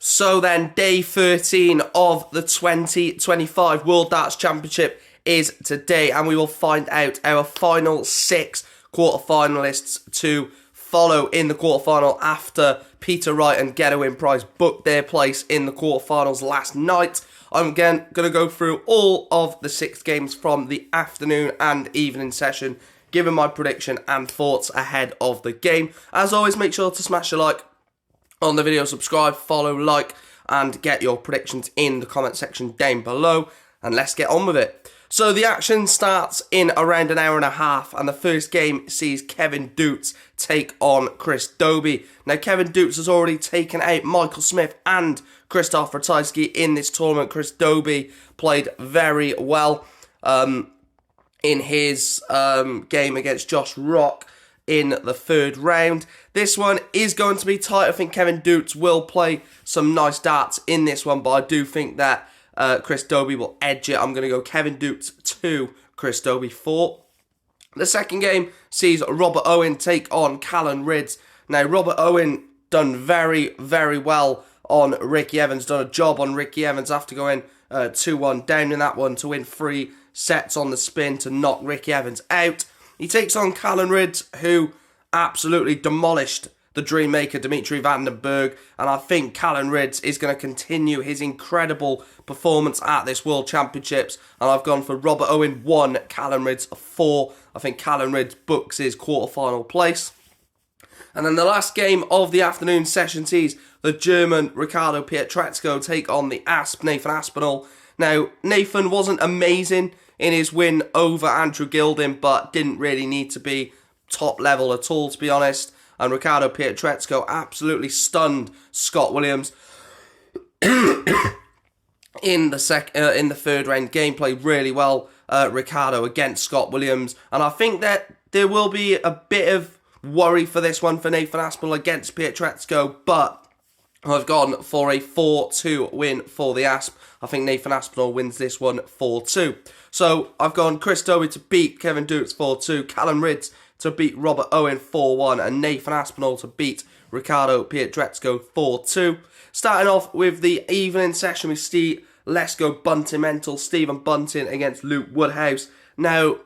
So then, day 13 of the 2025 World Darts Championship is today, and we will find out our final 6 quarterfinalists to follow in the quarterfinal after Peter Wright and Gedwin Price booked their place in the quarterfinals last night. I'm again going to go through all of the 6 games from the afternoon and evening session, giving my prediction and thoughts ahead of the game. As always, make sure to smash a like on the video, subscribe, follow, like, and get your predictions in the comment section down below, and let's get on with it. So the action starts in around an hour and a half, and the first game sees Kevin Dutes take on Chris Dobey. Now, Kevin Dutes has already taken out Michael Smith and Krzysztof Ratajski in this tournament. Chris Dobey played very well in his game against Josh Rock in the third round. This one is going to be tight. I think Kevin Dutes will play some nice darts in this one, but I do think that Chris Dobey will edge it. I'm going to go Kevin Dutes 2, Chris Dobey 4. The second game sees Robert Owen take on Callan Rydz. Now, Robert Owen done very, very well on Ricky Evans, done a job on Ricky Evans after going 2-1 down in that one to win 3 sets on the spin to knock Ricky Evans out. He takes on Callan Rydz, who absolutely demolished the Dreammaker Dimitri Van den Bergh, and I think Callan Rydz is going to continue his incredible performance at this World Championships, and I've gone for Robert Owen 1, Callan Rydz 4. I think Callan Rydz books his quarterfinal place. And then the last game of the afternoon session sees the German Ricardo Pietreczko take on the Asp, Nathan Aspinall. Now, Nathan wasn't amazing in his win over Andrew Gilding, but didn't really need to be top level at all, to be honest. And Ricardo Pietreczko absolutely stunned Scott Williams in the third round game. Played really well, Ricardo, against Scott Williams. And I think that there will be a bit of worry for this one for Nathan Aspinall against Pietreczko, but I've gone for a 4-2 win for the Asp. I think Nathan Aspinall wins this one 4-2. So I've gone Chris Dobey to beat Kevin Dutes 4-2, Callan Rydz to beat Robert Owen 4-1, and Nathan Aspinall to beat Ricardo Pietreczko 4-2. Starting off with the evening session with Let's Go Bunting Stephen Bunting against Luke Woodhouse. Now,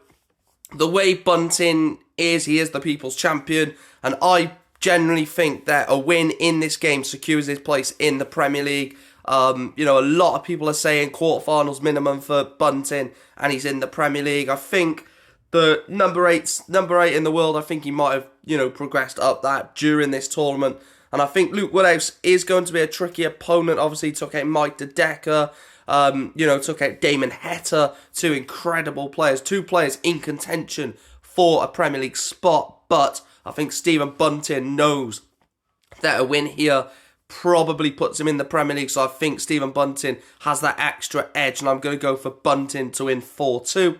the way Bunting is, he is the people's champion, and I generally think that a win in this game secures his place in the Premier League. A lot of people are saying quarterfinals minimum for Bunting, and he's in the Premier League. I think the number 8 in the world, I think he might have, progressed up that during this tournament. And I think Luke Woodhouse is going to be a tricky opponent. Obviously, took out Mike De Decker, took out Damon Heta, 2 incredible players, 2 players in contention for a Premier League spot. But I think Stephen Bunting knows that a win here probably puts him in the Premier League, so I think Stephen Bunting has that extra edge, and I'm going to go for Bunting to win 4-2.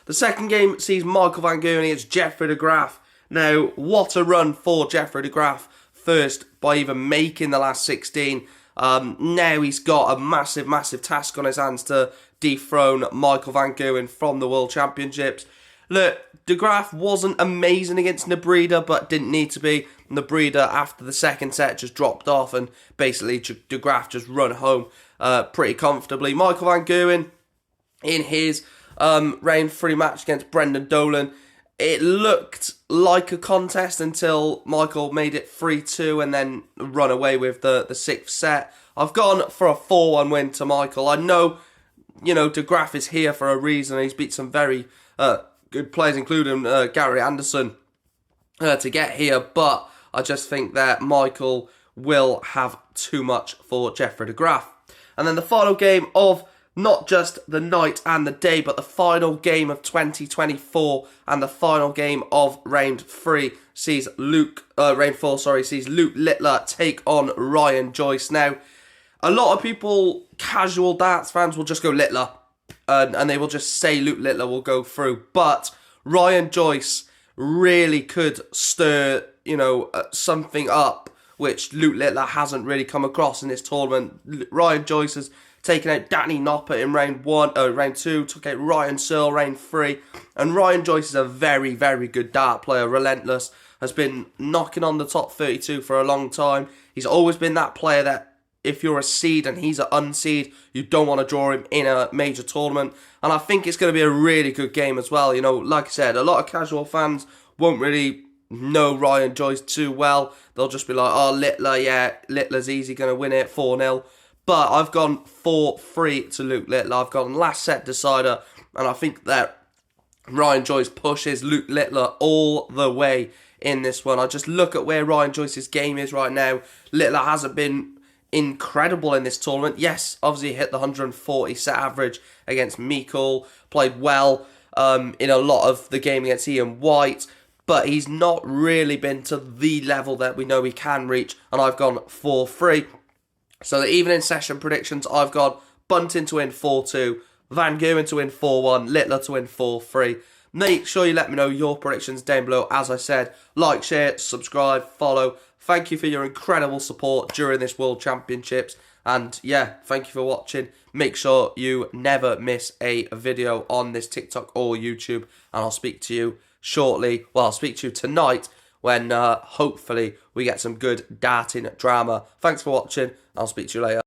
The second game sees Michael Van Gerwen against Jeffrey de Graaf. Now, what a run for Jeffrey de Graaf, first by even making the last 16. Now he's got a massive, massive task on his hands to dethrone Michael Van Gerwen from the World Championships. Look, de Graaf wasn't amazing against Nebreda, but didn't need to be. Nebreda, after the second set, just dropped off, and basically de Graaf just run home pretty comfortably. Michael Van Gerwen, in his round 3 match against Brendan Dolan, it looked like a contest until Michael made it 3-2 and then run away with the 6th set. I've gone for a 4-1 win to Michael. I know, de Graaf is here for a reason. He's beat some very good players, including Gary Anderson, to get here, but I just think that Michael will have too much for Jeffrey de Graaf. And then the final game of not just the night and the day, but the final game of 2024 and the final game of round 3 sees round 4 sees Luke Littler take on Ryan Joyce. Now, a lot of people, casual darts fans, will just go Littler, and they will just say Luke Littler will go through. But Ryan Joyce really could stir, something up, which Luke Littler hasn't really come across in this tournament. Ryan Joyce has taken out Danny Noppert in round 2, took out Ryan Searle round 3, and Ryan Joyce is a very, very good dart player, relentless, has been knocking on the top 32 for a long time. He's always been that player that if you're a seed and he's an unseed, you don't want to draw him in a major tournament. And I think it's going to be a really good game as well. You know, like I said, a lot of casual fans won't really know Ryan Joyce too well. They'll just be like, oh, Littler, yeah, Littler's easy going to win it 4-0. But I've gone 4-3 to Luke Littler. I've gone last set decider, and I think that Ryan Joyce pushes Luke Littler all the way in this one. I just look at where Ryan Joyce's game is right now. Littler hasn't been incredible in this tournament. Yes, obviously hit the 140 set average against Mikkel, played well in a lot of the game against Ian White, but he's not really been to the level that we know he can reach, and I've gone 4-3. So the evening session predictions, I've got Bunting to win 4-2, Van Gerwen to win 4-1, Littler to win 4-3. Make sure you let me know your predictions down below. As I said, like, share, subscribe, follow. Thank you for your incredible support during this World Championships. And yeah, thank you for watching. Make sure you never miss a video on this TikTok or YouTube. And I'll speak to you shortly. Well, I'll speak to you tonight when hopefully we get some good darting drama. Thanks for watching. I'll speak to you later.